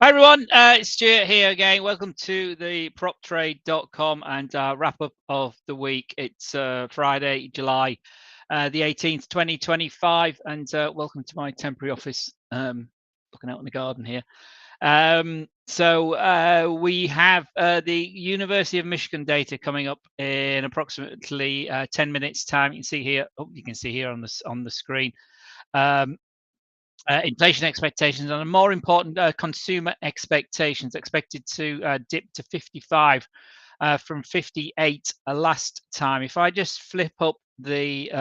Hi everyone, it's Stuart here again. Welcome to the proptrade.com and wrap up of the week. It's Friday, July the 18th, 2025, and welcome to my temporary office. Looking out in the garden here. We have the University of Michigan data coming up in approximately 10 minutes time. You can see here. Oh, you can see here on the screen. Inflation expectations, and more important, consumer expectations expected to dip to 55 from 58 last time. If I just flip up the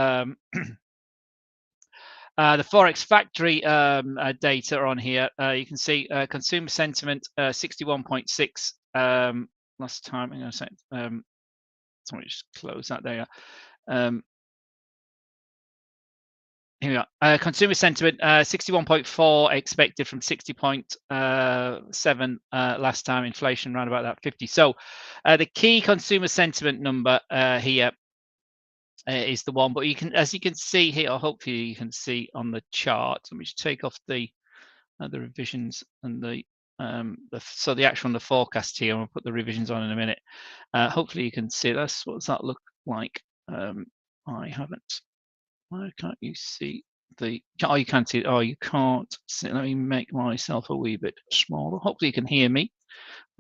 Forex Factory data on here, you can see consumer sentiment 61.6 last time. I'm going to say, let me just close that there. Here we are. Consumer sentiment 61.4 expected from 60.7 last time. Inflation around about that 50. So the key consumer sentiment number here is the one. But you can, as you can see here, or hopefully you can see on the chart. Let me just take off the revisions and the actual on the forecast here. I'll put the revisions on in a minute. Hopefully you can see this. What does that look like? I haven't. Why can't you see the? Oh, you can't see. Oh, you can't see. Let me make myself a wee bit smaller. Hopefully, you can hear me.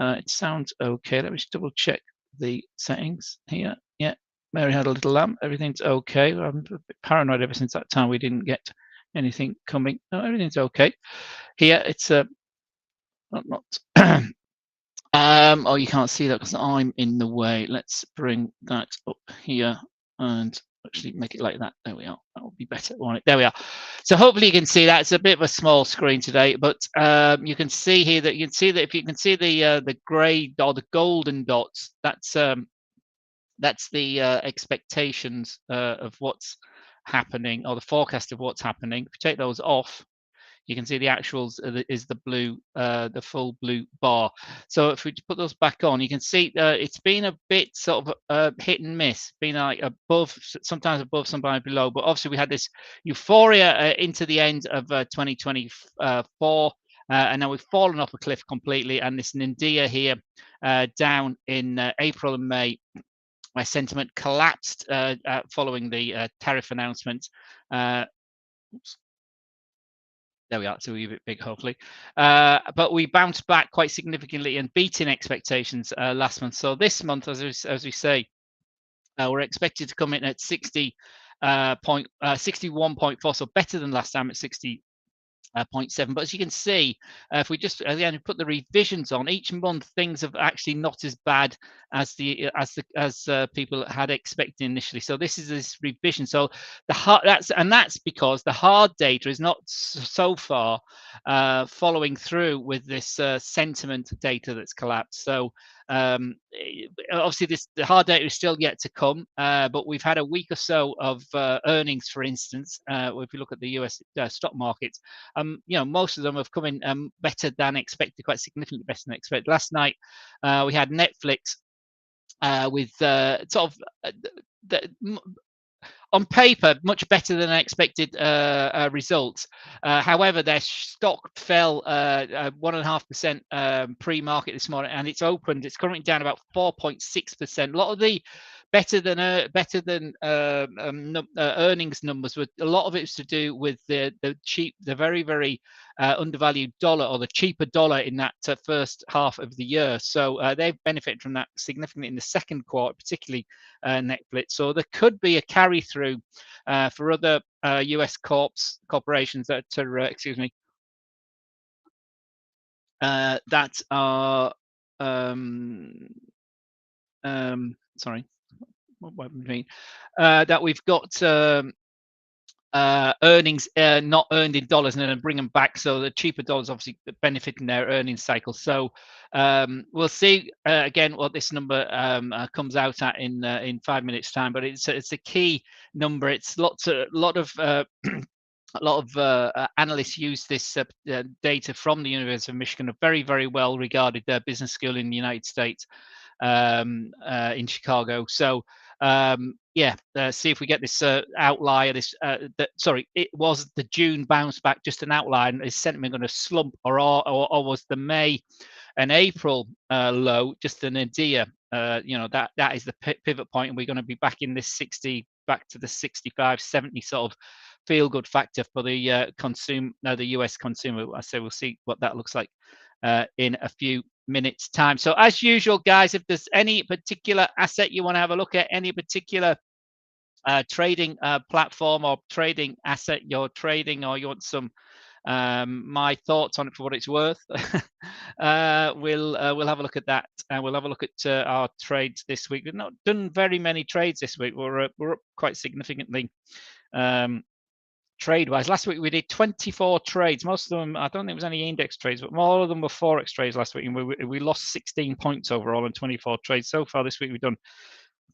It sounds okay. Let me just double check the settings here. Yeah, Mary had a little lamp. Everything's okay. I'm a bit paranoid ever since that time we didn't get anything coming. No, everything's okay. Here, it's not. Oh, you can't see that because I'm in the way. Let's bring that up here and actually make it like that. There we are. That will be better. Right, there we are. So hopefully you can see that. It's a bit of a small screen today, but you can see here that if you can see the grey or the golden dots, that's the expectations of what's happening, or the forecast of what's happening. If you take those off, you can see the actuals is the blue, the full blue bar. So if we put those back on, you can see it's been a bit sort of hit and miss, been like above, sometimes above, sometimes below. But obviously we had this euphoria into the end of 2024. And now we've fallen off a cliff completely. And this Nindia here down in April and May, where sentiment collapsed following the tariff announcement. Oops. There we are. It's a wee bit big, hopefully. But we bounced back quite significantly and beating expectations last month. So this month, as we say, we're expected to come in at 61.4, so better than last time at 60.7. But as you can see, if we just again put the revisions on each month, things have actually not as bad as people had expected initially. So this is this revision. So that's because the hard data is not so far following through with this sentiment data that's collapsed. So obviously the hard data is still yet to come, but we've had a week or so of earnings, for instance. If you look at the US stock markets, most of them have come in better than expected, quite significantly better than expected. Last night we had Netflix with on paper much better than expected results. However, their stock fell 1.5% pre-market this morning, and it's currently down about 4.6%. A lot of the better than earnings numbers, with a lot of it's to do with the very, very undervalued dollar, or the cheaper dollar in that first half of the year. So they've benefited from that significantly in the second quarter, particularly Netflix. So there could be a carry through for other US corporations that are that are sorry, what do you mean? That we've got earnings not earned in dollars, and then bring them back. So the cheaper dollars obviously benefiting their earnings cycle. So we'll see again what this number comes out at in 5 minutes time. But it's a key number. It's a lot of analysts use this data from the University of Michigan, a very, very well regarded business school in the United States, in Chicago. So See if we get this outlier. Sorry, it was the June bounce back, just an outlier. Is sentiment going to slump, or was the May and April low just an idea? That is the pivot point, and we're going to be back in this 60, back to the 65, 70 sort of feel good factor for the the US consumer. I say we'll see what that looks like in a few minutes time. So as usual, guys, if there's any particular asset you want to have a look at, any particular trading platform or trading asset you're trading, or you want some my thoughts on it for what it's worth, we'll have a look at that, and we'll have a look at our trades this week. We've not done very many trades this week. We're up quite significantly trade wise. Last week we did 24 trades. Most of them, I don't think there was any index trades, but all of them were forex trades last week, and we lost 16 points overall on 24 trades. So far this week we've done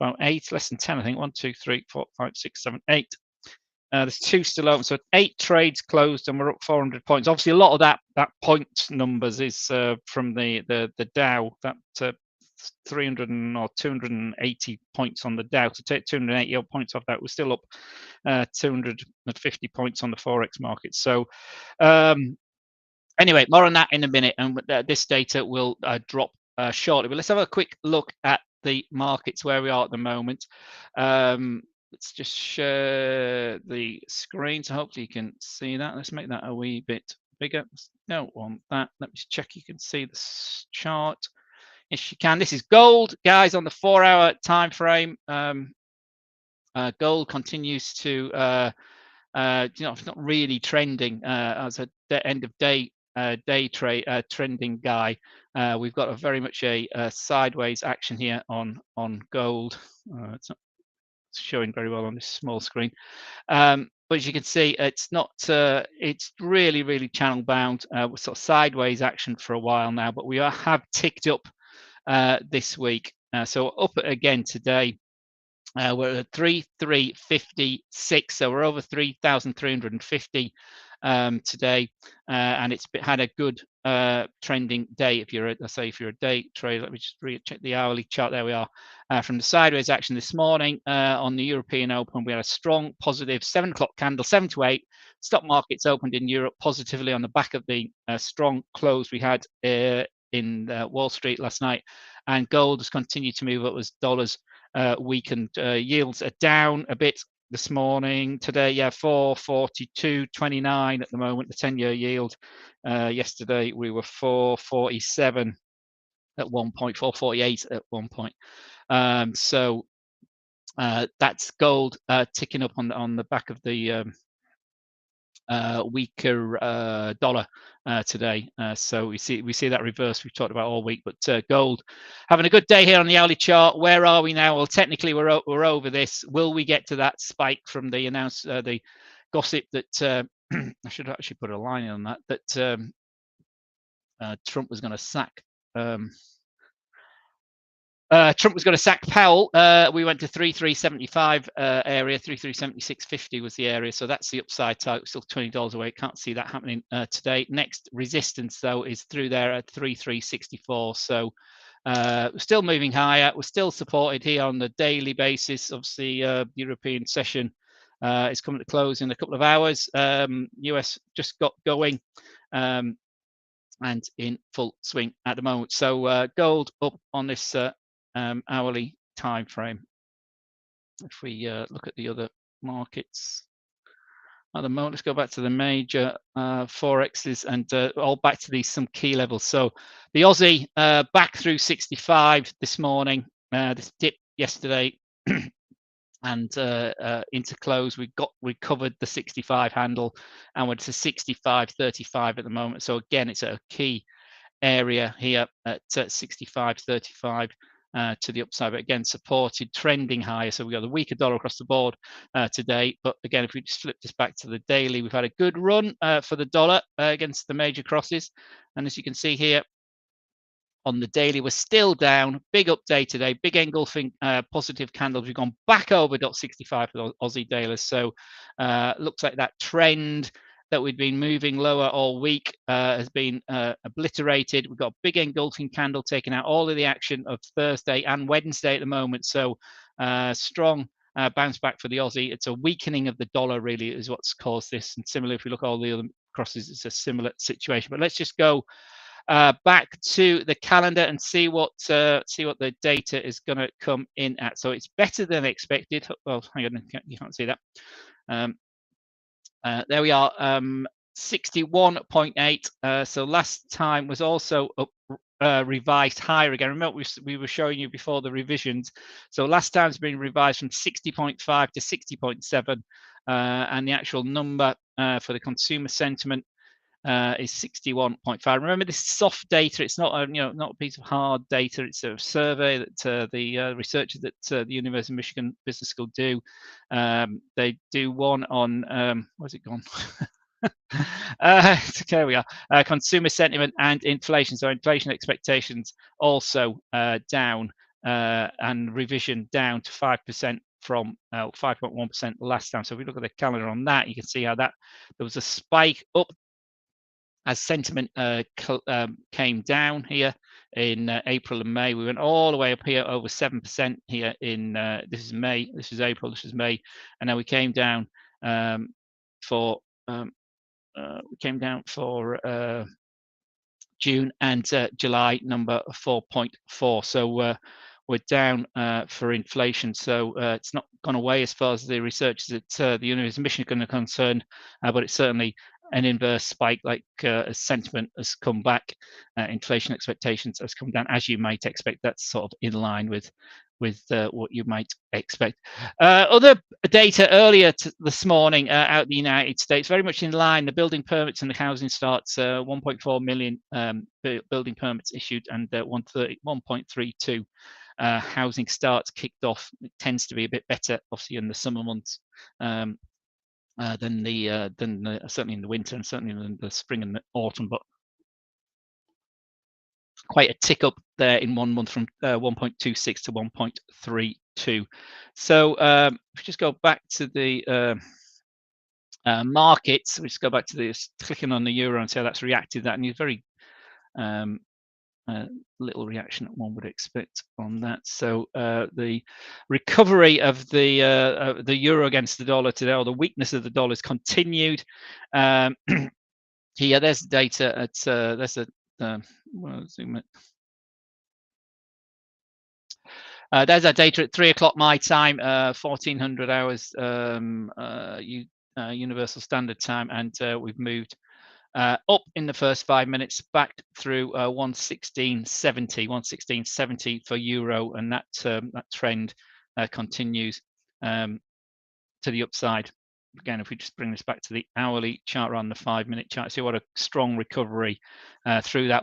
about 8, less than 10, I think. 1, 2, 3, 4, 5, 6, 7, 8. There's 2 still open, so 8 trades closed, and we're up 400 points. Obviously, a lot of that point numbers is from the Dow. That 300 or 280 points on the Dow. To take 280 points off that, we're still up 250 points on the forex market. So anyway, more on that in a minute, and this data will drop shortly. But let's have a quick look at the markets where we are at the moment. Let's just share the screen, so hopefully you can see that. Let's make that a wee bit bigger. Don't want that. Let me just check you can see the chart. Yes, you can. This is gold, guys, on the 4-hour time frame. Gold continues to, it's not really trending as a end of day trade trending guy. We've got very much a sideways action here on gold. It's not showing very well on this small screen, but as you can see, it's not. It's really channel bound. We're sort of sideways action for a while now, but we have ticked up this week. So up again today. We're at 3,356, so we're over 3,350 today, and it's had a good trending day. If you're a day trader, let me just check the hourly chart. There we are. From the sideways action this morning on the European Open, we had a strong positive 7 o'clock candle, 7 to 8. Stock markets opened in Europe positively on the back of the strong close we had in Wall Street last night, and gold has continued to move up as dollars weakened. Yields are down a bit this morning. Today, 442.29 at the moment, the 10-year yield. Yesterday we were 447 at one point, 448 at one point. So that's gold ticking up on the back of the weaker dollar today. So we see that reverse we've talked about all week. But gold having a good day here on the hourly chart. Where are we now? Well, technically we're over this. Will we get to that spike from the the gossip that I should actually put a line on that Trump was going to sack Trump was going to sack Powell. We went to 3,375 area, 3,376.50 was the area. So that's the upside target, still $20 away. Can't see that happening today. Next resistance, though, is through there at 3,364. So still moving higher. We're still supported here on the daily basis. Obviously, European session is coming to close in a couple of hours. US just got going. And in full swing at the moment. So gold up on this hourly time frame. If we look at the other markets at the moment, let's go back to the major forexes and all back to these some key levels. So the Aussie back through 65 this morning. This dip yesterday and into close we recovered the 65 handle, and we're to 65.35 at the moment. So again, it's a key area here at 65.35 to the upside, but again supported, trending higher. So we've got a weaker dollar across the board today. But again, if we just flip this back to the daily, we've had a good run for the dollar against the major crosses, and as you can see here on the daily, we're still down. Big update today, big engulfing positive candles. We've gone back over 0.65 for the Aussie daily. So looks like that trend that we've been moving lower all week has been obliterated. We've got a big engulfing candle taking out all of the action of Thursday and Wednesday at the moment. So Strong bounce back for the Aussie. It's a weakening of the dollar really is what's caused this. And similarly, if we look at all the other crosses, it's a similar situation. But let's just go back to the calendar and see what the data is going to come in at. So it's better than expected. Well, hang on, you can't see that. There we are, 61.8. So last time was also up, revised higher again. Remember we were showing you before the revisions. So last time's been revised from 60.5 to 60.7, and the actual number for the consumer sentiment is 61.5. Remember, this is soft data. It's not not a piece of hard data. It's a survey that the researchers at the University of Michigan Business School do. They do one on where's it gone? There we are. Consumer sentiment and inflation. So inflation expectations also down, and revision down to 5% from 5.1% last time. So if we look at the calendar on that, you can see how that there was a spike up as sentiment came down here in April and May. We went all the way up here over 7% here in this is May, this is April, this is May, and now we came down for June and July, number 4.4. So we're down for inflation. So it's not gone away as far as the researchers at the University of Michigan are concerned, but it's certainly an inverse spike, like as sentiment has come back, inflation expectations has come down, as you might expect. That's sort of in line with what you might expect. Other data earlier this morning out the United States, very much in line. The building permits and the housing starts, 1.4 million building permits issued, and 1.32 housing starts kicked off. It tends to be a bit better, obviously, in the summer months than certainly in the winter and certainly in the spring and the autumn, but quite a tick up there in 1 month from 1.26 to 1.32. So if we just go back to the markets, we just go back to this, clicking on the euro and see how that's reacted. That, and you're very little reaction that one would expect on that. So the recovery of the euro against the dollar today, or the weakness of the dollar, has continued. Here, there's the data at there's a well, zoom it. There's our data at 3 o'clock my time, 1400 hours Universal Standard Time, and we've moved up in the first 5 minutes, back through 116.70 for euro, and that trend continues to the upside. Again, if we just bring this back to the hourly chart on the 5 minute chart, see what a strong recovery through that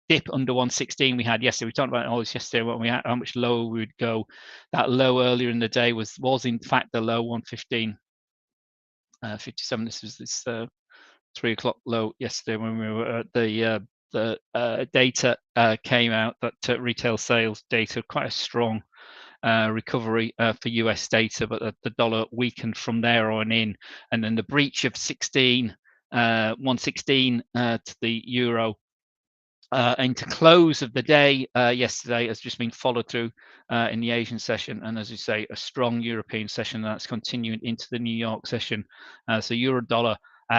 dip under 116 we had yesterday. We talked about all this yesterday, when we had how much lower we would go. That low earlier in the day was in fact the low, 115.57. This was this 3 o'clock low yesterday when we were at the data came out, that retail sales data, quite a strong recovery for US data, but the dollar weakened from there on in, and then the breach of 116 to the euro into close of the day yesterday has just been followed through in the Asian session, and as you say, a strong European session that's continuing into the New York session. So euro dollar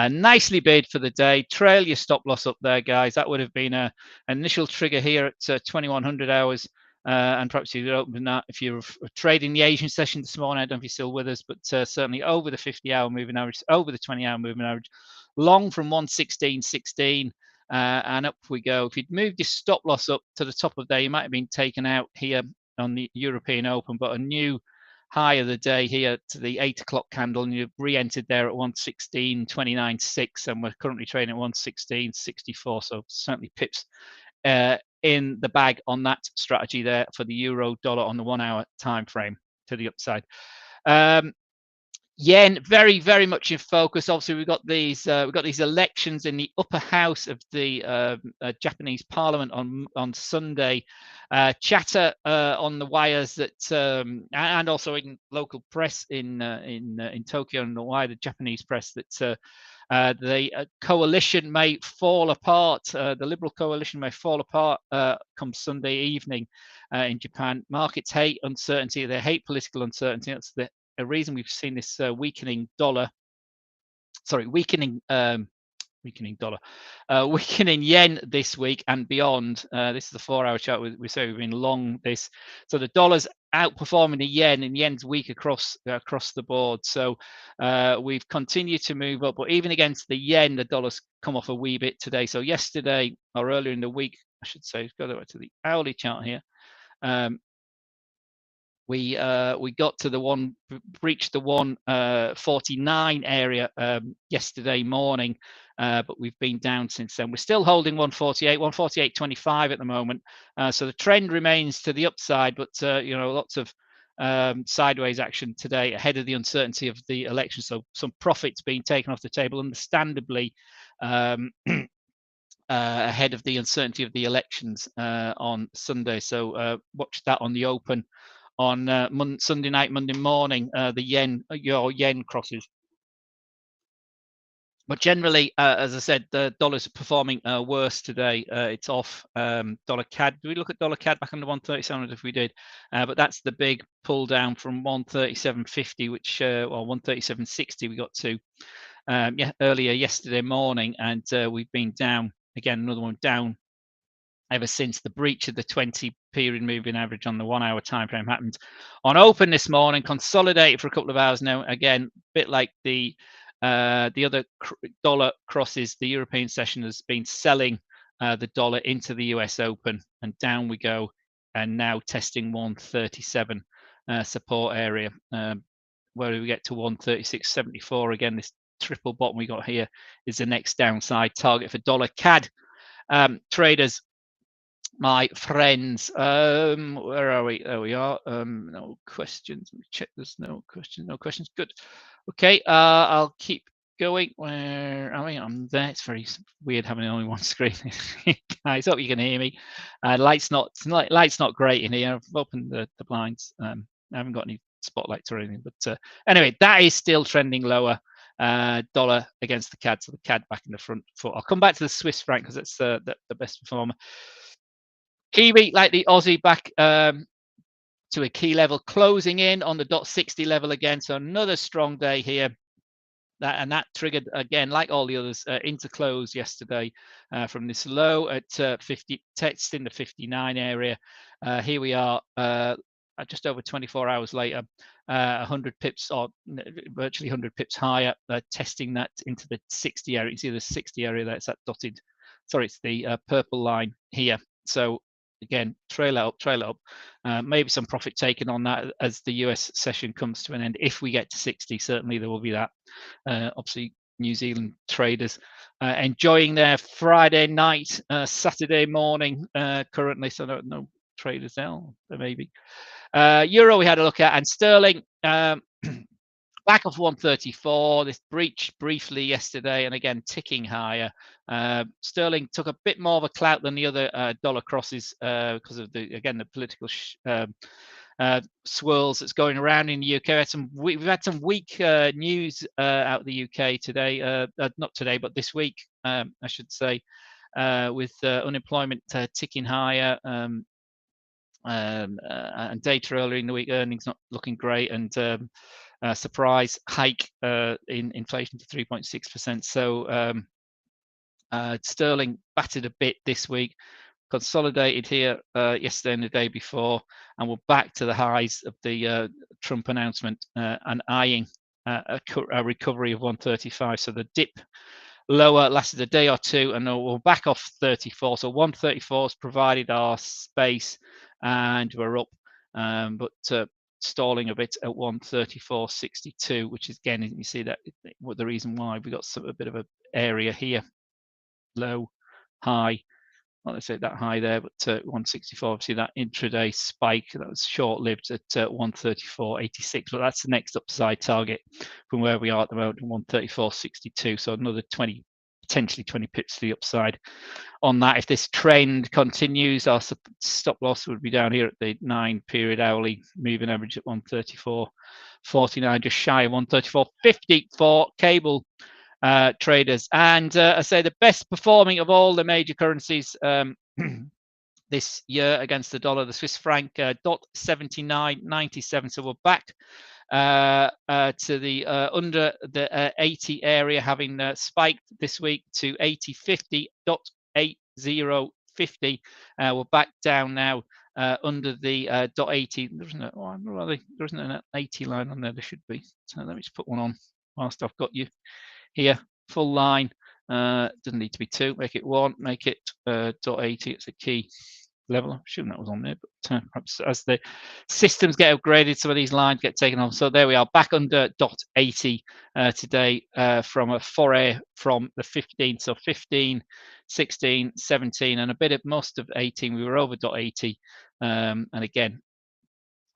nicely bid for the day. Trail your stop loss up there, guys. That would have been an initial trigger here at 2100 hours. And perhaps you'd open that if you're trading the Asian session this morning. I don't know if you're still with us, but certainly over the 50-hour moving average, over the 20-hour moving average, long from 116.16, and up we go. If you'd moved your stop loss up to the top of the day, you might have been taken out here on the European Open, but a new high of the day here to the 8 o'clock candle, and you've re-entered there at 116.29.6, and we're currently trading at 116.64, so certainly pips in the bag on that strategy there for the euro dollar on the 1 hour time frame to the upside. Yen very, very much in focus. Obviously, we've got these elections in the upper house of the Japanese Parliament on Sunday. Chatter on the wires that and also in local press in Tokyo and the wider Japanese press that The coalition may fall apart. The Liberal coalition may fall apart come Sunday evening in Japan. Markets hate uncertainty. They hate political uncertainty. That's the reason we've seen this weakening dollar. Sorry, weakening dollar, weakening yen this week and beyond. This is the 4-hour chart. We say we've been long this, so the dollar's outperforming the yen, and yen's weak across the board. So we've continued to move up, but even against the yen, the dollar's come off a wee bit today. So yesterday, or earlier in the week, I should say, go to the hourly chart here. We got to the one, breached the 149 area yesterday morning, but we've been down since then. We're still holding 148.25 at the moment. So the trend remains to the upside, but lots of sideways action today ahead of the uncertainty of the election. So some profits being taken off the table, understandably, ahead of the uncertainty of the elections on Sunday. So watch that on the open on Sunday night, Monday morning. The yen, your yen crosses. But generally, as I said, the dollar's performing worse today. It's off. Dollar CAD. Do we look at dollar CAD back under 137? If we did, but that's the big pull down from 137.50, which or 137.60 we got to earlier yesterday morning, and we've been down again. Another one down ever since the breach of the 20 period moving average on the 1 hour time frame happened on open this morning. Consolidated for a couple of hours now. Again, a bit like the other dollar crosses, the European session has been selling the dollar into the US Open, and down we go, and now testing 137 support area. Where do we get to 136.74 again? This triple bottom we got here is the next downside target for dollar CAD. Traders, my friends, where are we? There we are. No questions. Let me check. There's no questions. No questions. Good. Okay. I'll keep going. Where are we? I'm there. It's very weird having only one screen. Guys, hope you can hear me. Light's not great in here. I've opened the blinds. I haven't got any spotlights or anything. But anyway, that is still trending lower. Dollar against the CAD. So the CAD back in the front foot. I'll come back to the Swiss franc because it's the best performer. Kiwi, like the Aussie, back to a key level, closing in on the .60 level again. So another strong day here. That triggered again, like all the others, into close yesterday from this low at 50, testing the 59 area. Here we are, just over 24 hours later, 100 pips, or virtually 100 pips higher, testing that into the 60 area. You see the 60 area there, it's that dotted, sorry, it's the purple line here. So again, trail up. Maybe some profit taken on that as the US session comes to an end. If we get to 60, certainly there will be that. Obviously, New Zealand traders enjoying their Friday night, Saturday morning currently. So no traders there, maybe. Euro we had a look at, and sterling. Back of 134, this breach briefly yesterday, and again ticking higher. Sterling took a bit more of a clout than the other dollar crosses because of the political swirls that's going around in the UK. We've had some weak news out of the UK today, not today, but this week, I should say, with unemployment ticking higher. And data earlier in the week, earnings not looking great, and surprise hike in inflation to 3.6%. So sterling battered a bit this week, consolidated here yesterday and the day before, and we're back to the highs of the Trump announcement and eyeing a recovery of 135. So the dip lower lasted a day or two, and we're back off 34. So 134 has provided our space, and we're up, but stalling a bit at 134.62, which is, again, you see that what the reason why we got a bit of an area here, low, high. Not necessarily that high there, but 164. Obviously, that intraday spike that was short-lived at 134.86. But that's the next upside target from where we are at the moment, 134.62. So another 20, potentially 20 pips to the upside on that. If this trend continues, our stop loss would be down here at the 9-period hourly moving average at 134.49, just shy of 134.50 for cable. traders. And I say the best performing of all the major currencies this year against the dollar, the Swiss franc, 0.7997. So we're back to the under the 80 area, having spiked this week to 80.50, 0.8050. We're back down now under the 0.80. There isn't an 80 line on there. There should be. So let me just put one on whilst I've got you here. Full line. Doesn't need to be 2. Make it 1. Make it 0.80. It's a key level. I'm assuming that was on there, but perhaps as the systems get upgraded, some of these lines get taken off. So there we are, back under 0.80 today from a foray from the 15. So 15, 16, 17, and a bit of most of 18. We were over 0.80, and again,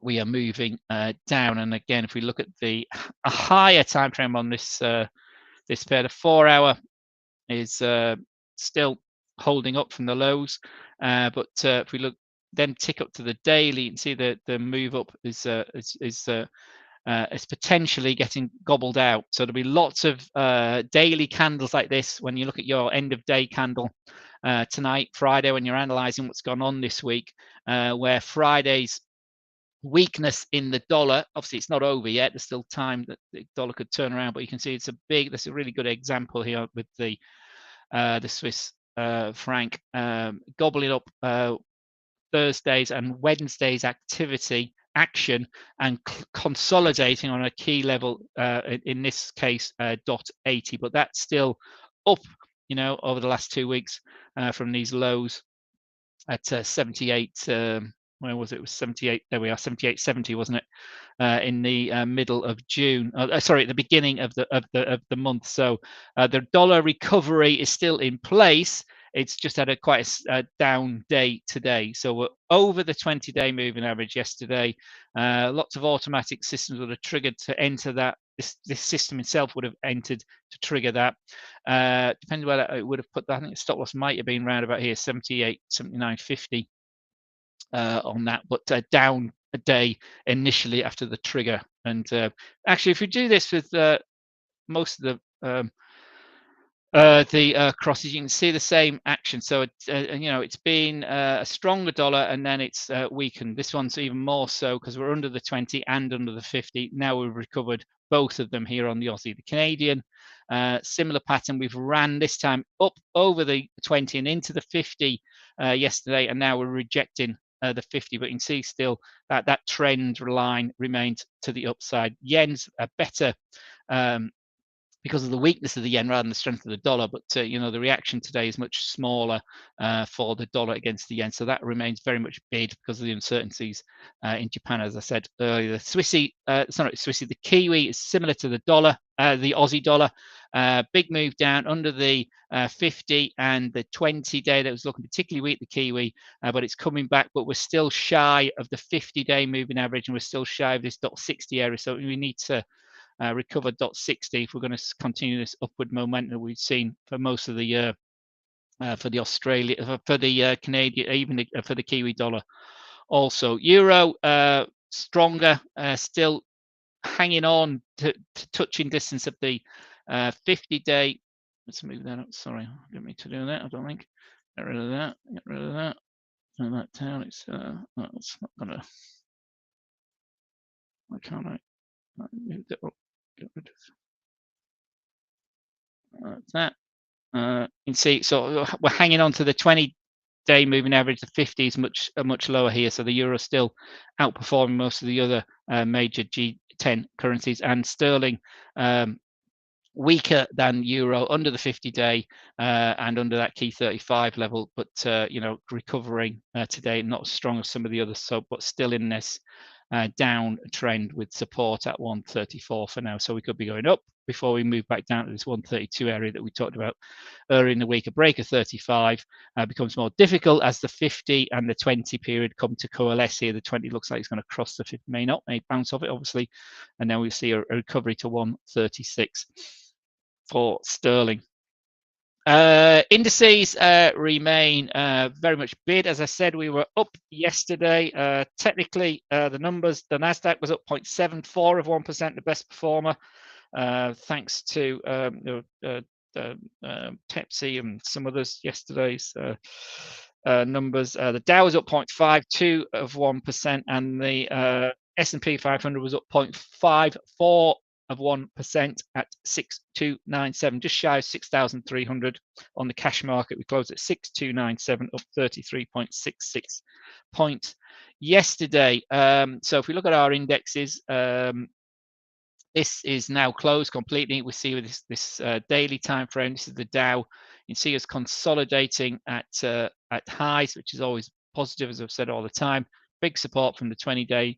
we are moving down. And again, if we look at a higher time frame on this this pair, the 4 hour is still holding up from the lows, but if we look then tick up to the daily, you can see the move up is potentially getting gobbled out. So there'll be lots of daily candles like this when you look at your end of day candle tonight, Friday, when you're analyzing what's gone on this week, where Friday's weakness in the dollar, obviously it's not over yet, there's still time that the dollar could turn around, but you can see it's that's a really good example here with the Swiss franc gobbling up Thursdays and Wednesdays action and consolidating on a key level, in this case 0.80, but that's still up, you know, over the last 2 weeks from these lows at 78. Where was it? It was 78. There we are, 78.70, wasn't it? In the middle of June. Sorry, at the beginning of the month. So the dollar recovery is still in place. It's just had quite a down day today. So we're over the 20-day moving average yesterday. Lots of automatic systems would have triggered to enter that. This system itself would have entered to trigger that. Depending where it would have put that, I think the stop loss might have been around about here, 78, 79.50 on that, but down a day initially after the trigger. And actually, if you do this with most of the crosses, you can see the same action. So you know, it's been a stronger dollar and then it's weakened. This one's even more so because we're under the 20 and under the 50. Now we've recovered both of them here on the Aussie. The Canadian, similar pattern. We've ran this time up over the 20 and into the 50 yesterday, and now we're rejecting the 50, but you can see still that trend line remains to the upside. Yen's a better because of the weakness of the yen rather than the strength of the dollar, but you know, the reaction today is much smaller for the dollar against the yen, so that remains very much bid because of the uncertainties in Japan, as I said earlier. The Kiwi is similar to the dollar, the Aussie dollar. Big move down under the 50 and the 20-day that was looking particularly weak, the Kiwi, but it's coming back, but we're still shy of the 50-day moving average, and we're still shy of this 0.60 area, so we need to recover 0.60 if we're going to continue this upward momentum that we've seen for most of the year for the Australia, for the Canadian, even for the Kiwi dollar. Also, euro stronger, still hanging on to touching distance of the 50-day. Let's move that up. Sorry, I didn't mean to do that. I don't think. Get rid of that. Get rid of that. Turn that down. It's not gonna. Why can't I? Move that up. Get rid of that. You can see, so we're hanging on to the 20-day moving average. The 50 is much lower here, so the euro still outperforming most of the other major G10 currencies, and sterling weaker than euro under the 50-day and under that key 35 level, but you know, recovering today, not as strong as some of the others, so but still in this down trend with support at 134 for now. So we could be going up before we move back down to this 132 area that we talked about earlier in the week. A break of 35 becomes more difficult as the 50 and the 20 period come to coalesce here. The 20 looks like it's going to cross the 50, may bounce off it obviously, and then we see a recovery to 136 for sterling. Indices remain very much bid. As I said, we were up yesterday. Technically, the numbers, the Nasdaq was up 0.74 of 1%, the best performer. thanks to Pepsi and some others yesterday's numbers. The Dow was up 0.52 of 1%, and the S&P 500 was up 0.54 of 1% at 6297, just shy of 6,300 on the cash market. We closed at 6297, up 33.66 points yesterday. So if we look at our indexes, this is now closed completely. We see with this daily time frame, this is the Dow. You can see us consolidating at highs, which is always positive, as I've said all the time. Big support from the 20-day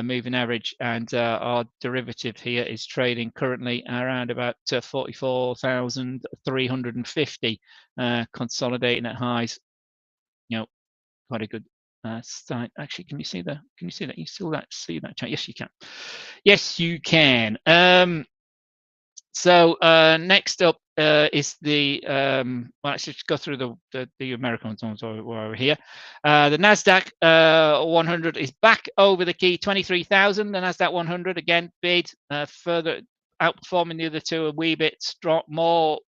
moving average, and our derivative here is trading currently around about 44,350, consolidating at highs. You know, quite a good start. Actually, can you see that? Can you see that? You still see that chart? Yes, you can. Yes, you can. So next up is the well, let's just go through the American ones while we're here. The Nasdaq 100 is back over the key 23,000. The Nasdaq 100 again bid further outperforming the other two a wee bit. More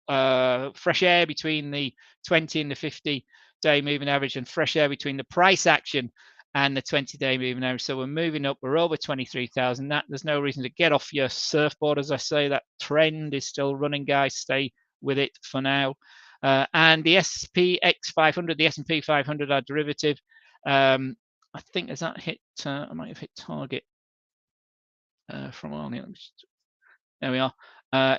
fresh air between the 20 and the 50-day moving average, and fresh air between the price action and the 20-day moving average. So we're moving up. We're over 23,000. There's no reason to get off your surfboard, as I say. That trend is still running, guys. Stay with it for now. And the SPX 500, the S&P 500, our derivative. I think has that hit? I might have hit target from on. There we are.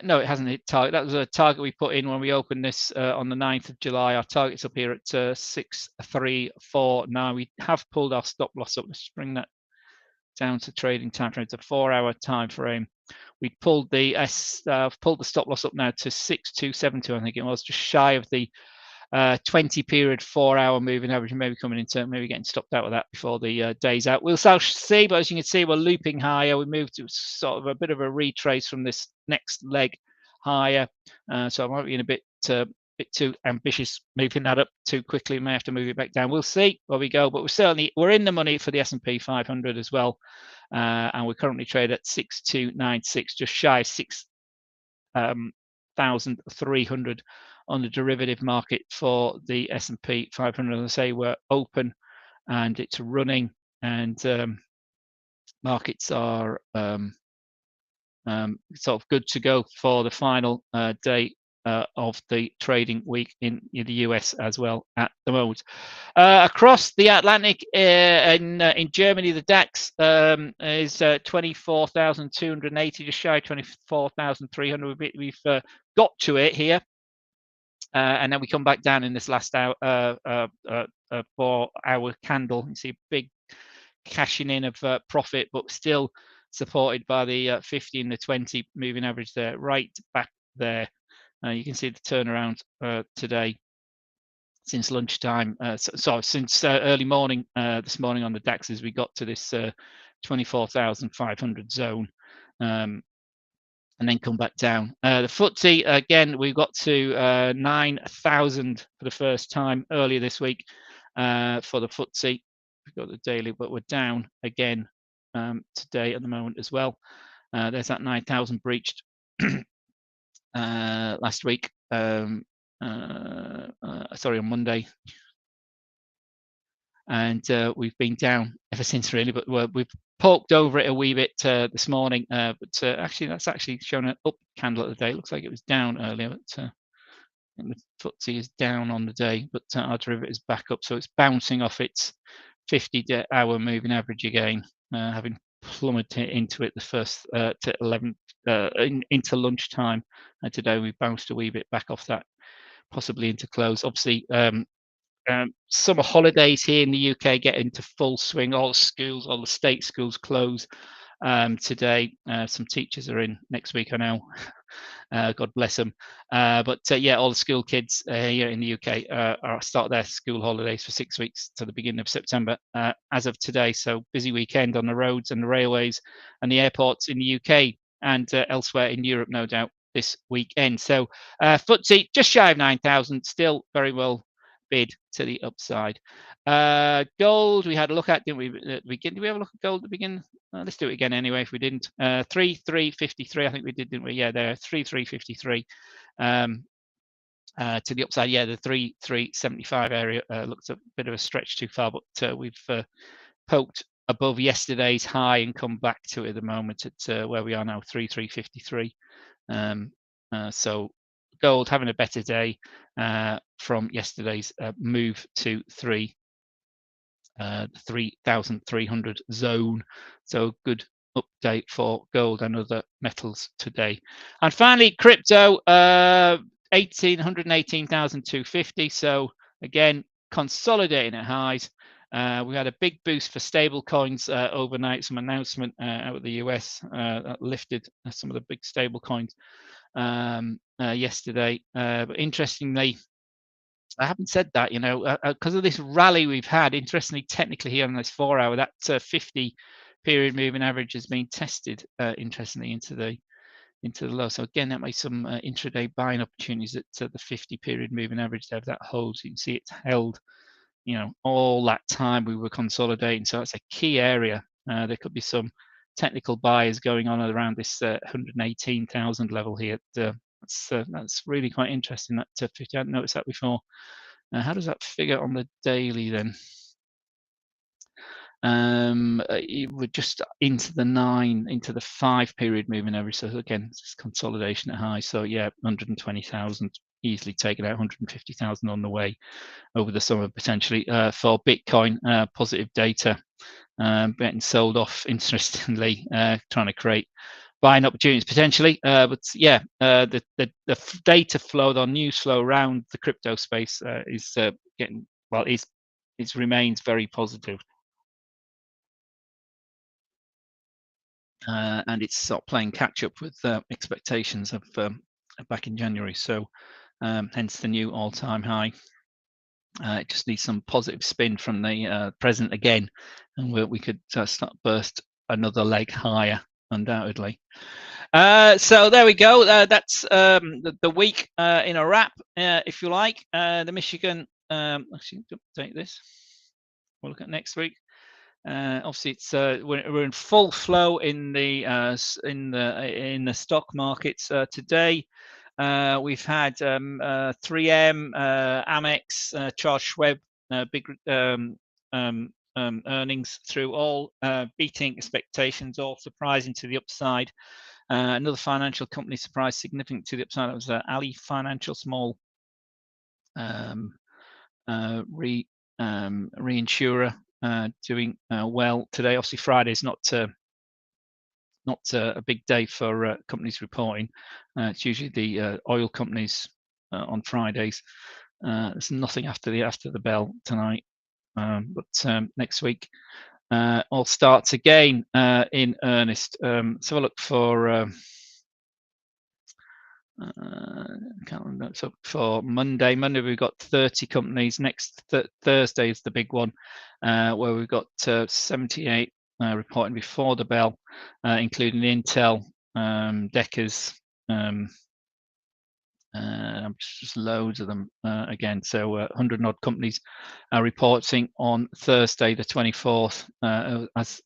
No, it hasn't hit target. That was a target we put in when we opened this on the 9th of July. Our target's up here at 634. Now we have pulled our stop loss up. Let's bring that down to trading time frame. It's a 4-hour time frame. We pulled the stop loss up now to 6272. I think it was, just shy of the 20-period 4-hour moving average, and maybe coming into maybe getting stopped out of that before the day's out. We'll see, but as you can see, we're looping higher. We moved to sort of a bit of a retrace from this next leg higher, so I might be in a bit too ambitious moving that up too quickly. We may have to move it back down. We'll see where we go, but we're in the money for the S&P 500 as well, and we're currently traded at 6296, just shy of 6,300 on the derivative market for the S&P 500. As I say, we're open and it's running, and markets are sort of good to go for the final day of the trading week in the US as well at the moment. Across the Atlantic, in Germany, the DAX is 24,280, just shy of 24,300. We've got to it here. And then we come back down in this last hour, 4-hour candle. You see a big cashing in of profit, but still supported by the 50 and the 20 moving average there, right back there. You can see the turnaround today since lunchtime. Since early morning this morning on the DAX, as we got to this 24,500 zone. And then come back down. The FTSE, again, we got to 9,000 for the first time earlier this week for the FTSE. We've got the daily, but we're down again today at the moment as well. There's that 9,000 breached last week. Sorry, on Monday. And we've been down ever since, really, but we've poked over it a wee bit this morning, but actually that's actually shown an up candle of the day. It looks like it was down earlier, but the FTSE is down on the day, but our derivative is back up, so it's bouncing off its 50-hour moving average again, having plummeted into it the first to 11 into lunchtime. And today we bounced a wee bit back off that, possibly into close. Obviously, summer holidays here in the UK get into full swing. All the schools, all the state schools close today. Some teachers are in next week, I know. God bless them. But yeah, all the school kids here in the UK start their school holidays for 6 weeks to the beginning of September as of today. So busy weekend on the roads and the railways and the airports in the UK and elsewhere in Europe, no doubt, this weekend. So FTSE just shy of 9,000, still very well bid to the upside. Gold, we had a look at, didn't we? At the beginning, did we have a look at gold at the beginning? Let's do it again anyway. If we didn't, 3,353. I think we did, didn't we? Yeah, there, 3,353. To the upside, yeah, the 3,375 area looks a bit of a stretch too far, but we've poked above yesterday's high and come back to it at the moment at where we are now, 3,353. So gold having a better day from yesterday's move to 3,300 zone. So good update for gold and other metals today. And finally, crypto, 118,250. So again, consolidating at highs. We had a big boost for stable coins overnight, some announcement out of the US that lifted some of the big stable coins yesterday. But interestingly, I haven't said that, you know, because of this rally we've had. Interestingly, technically here on this 4 hour, that 50 period moving average has been tested. Interestingly, into the low. So again, that makes some intraday buying opportunities at the 50 period moving average there. If that holds, you can see it's held, you know, all that time we were consolidating. So that's a key area. There could be some technical buyers going on around this 118,000 level here. That's really quite interesting. That 50, I hadn't noticed that before. How does that figure on the daily then? We're just into the 5 period moving average. So again, it's consolidation at high. So yeah, 120,000 easily taken out, 150,000 on the way over the summer potentially for Bitcoin. Positive data getting sold off. Interestingly, trying to create buying opportunities potentially. But yeah, the data flow, the news flow around the crypto space is getting, well, it remains very positive. And it's sort of playing catch up with expectations of back in January. So hence the new all-time high. It just needs some positive spin from the president again, and we could burst another leg higher, undoubtedly. So there we go. That's the week in a wrap, if you like. The Michigan. Actually, update this. We'll look at next week. Obviously, it's we're in full flow in the stock markets today. We've had 3M, Amex, Charles Schwab, big earnings through, all beating expectations, all surprising to the upside. Another financial company surprised significantly to the upside. That was Ali Financial, small reinsurer, doing well today. Obviously, Friday is not a big day for companies reporting. It's usually the oil companies on Fridays. There's nothing after the bell tonight, but next week all starts again in earnest. Let's have a look for calendar. So for Monday we've got 30 companies. Next Thursday is the big one, where we've got 78 reporting before the bell, including Intel, Deckers, just loads of them again. So 100 odd companies are reporting on Thursday the 24th, as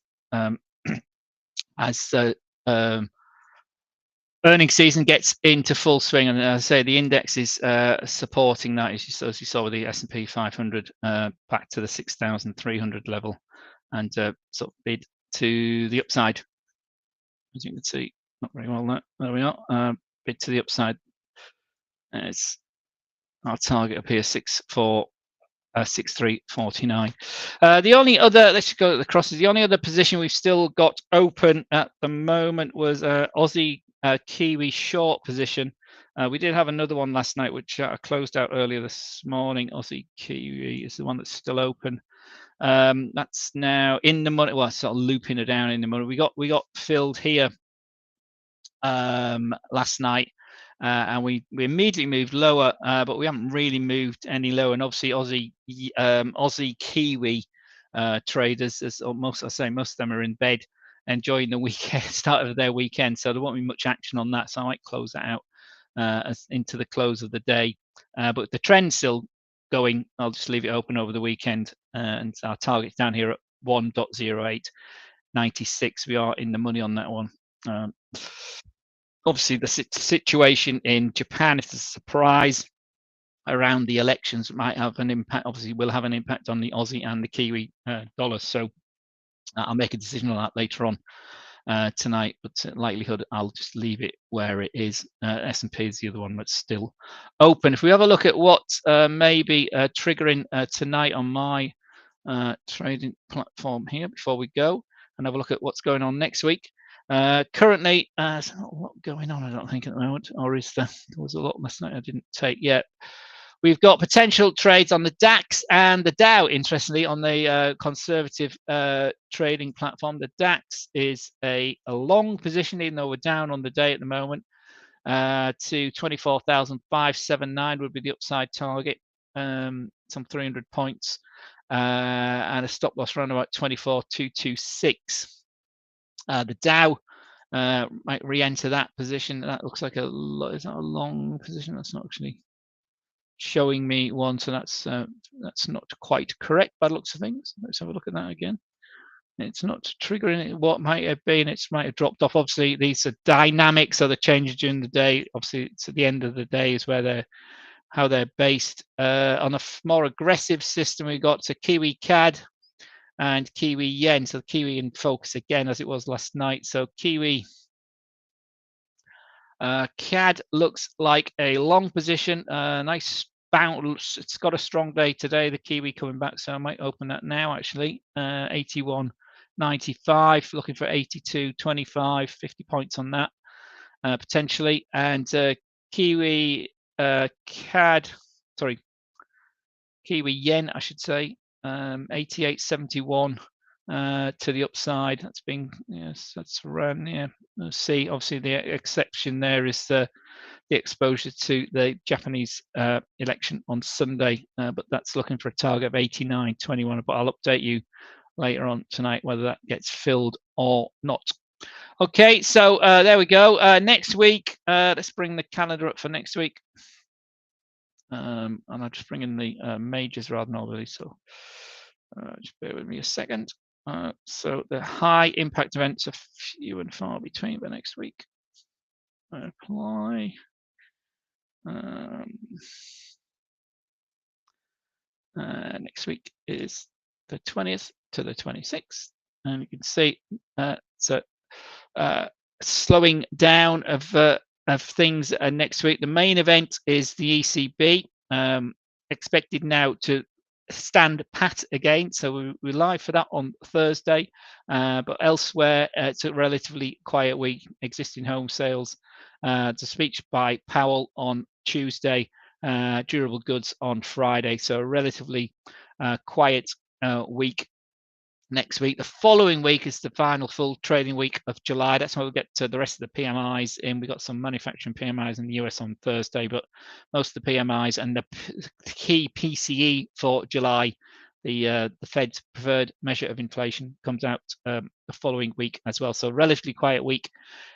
earnings season gets into full swing. And as I say, the index is supporting that, as you saw with the S&P 500 back to the 6,300 level, and sort of bid to the upside. As you can see, not very well there we are, bid to the upside. It's our target up here, 6349. The only other, let's just go to the crosses. The only other position we've still got open at the moment was Aussie Kiwi short position. We did have another one last night, which I closed out earlier this morning. Aussie Kiwi is the one that's still open. That's now in the money. Well, sort of looping it down in the money. We got filled here last night, and we immediately moved lower, but we haven't really moved any lower. And obviously, Aussie Kiwi traders, as most of them are in bed enjoying the weekend, start of their weekend, so there won't be much action on that. So I might close that out into the close of the day. But the trend still going. I'll just leave it open over the weekend, and our target's down here at 1.0896. We are in the money on that one. Obviously, the situation in Japan, if there's a surprise around the elections, might have an impact. Obviously, will have an impact on the Aussie and the Kiwi dollars. So I'll make a decision on that later on tonight, but likelihood I'll just leave it where it is. S&P is the other one that's still open. If we have a look at what may be triggering tonight on my trading platform here before we go, and have a look at what's going on next week. Currently, there's not a lot going on, I don't think, at the moment, or is there? There was a lot last night I didn't take yet. We've got potential trades on the DAX and the Dow, interestingly, on the conservative trading platform. The DAX is a long position, even though we're down on the day at the moment, to 24,579 would be the upside target, some 300 points, and a stop loss around about 24,226. The Dow might re-enter that position. That looks like is that a long position? That's not actually showing me one, so that's not quite correct by the looks of things. Let's have a look at that again. It's not triggering what might have been. It might have dropped off. Obviously, these are dynamic, so the changes during the day. Obviously, it's at the end of the day is where how they're based. On a more aggressive system, we've got Kiwi CAD and Kiwi Yen. So Kiwi in focus again, as it was last night. So Kiwi CAD looks like a long position, nice bounce. It's got a strong day today, the Kiwi coming back, so I might open that now actually. 81.95, looking for 82.25, 50 points on that potentially. And Kiwi CAD, sorry, Kiwi Yen, I should say, 88.71 to the upside. That's been, yes, that's around, yeah. Let's see, obviously the exception there is the exposure to the Japanese election on Sunday, but that's looking for a target of 89.21, but I'll update you later on tonight whether that gets filled or not. Okay, so there we go. Next week, let's bring the calendar up for next week. And I'll just bring in the majors rather than all of these, so just bear with me a second. So the high impact events are few and far between for next week. Apply. Next week is the 20th to the 26th, and you can see so slowing down of things next week. The main event is the ECB, expected now to stand pat again, so we're live for that on Thursday, but elsewhere it's a relatively quiet week. Existing home sales, the speech by Powell on Tuesday, durable goods on Friday, so a relatively quiet week next week. The following week is the final full trading week of July. That's when we'll get to the rest of the PMIs in. We've got some manufacturing PMIs in the US on Thursday, but most of the PMIs and the key PCE for July, the Fed's preferred measure of inflation, comes out the following week as well. So relatively quiet week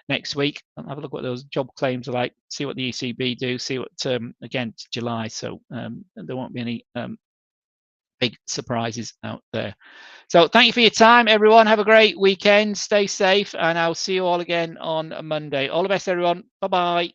next week. I'll have a look what those job claims are like, see what the ECB do, see what, again, it's July, so there won't be any big surprises out there. So thank you for your time, everyone. Have a great weekend. Stay safe, and I'll see you all again on Monday. All the best, everyone. Bye-bye.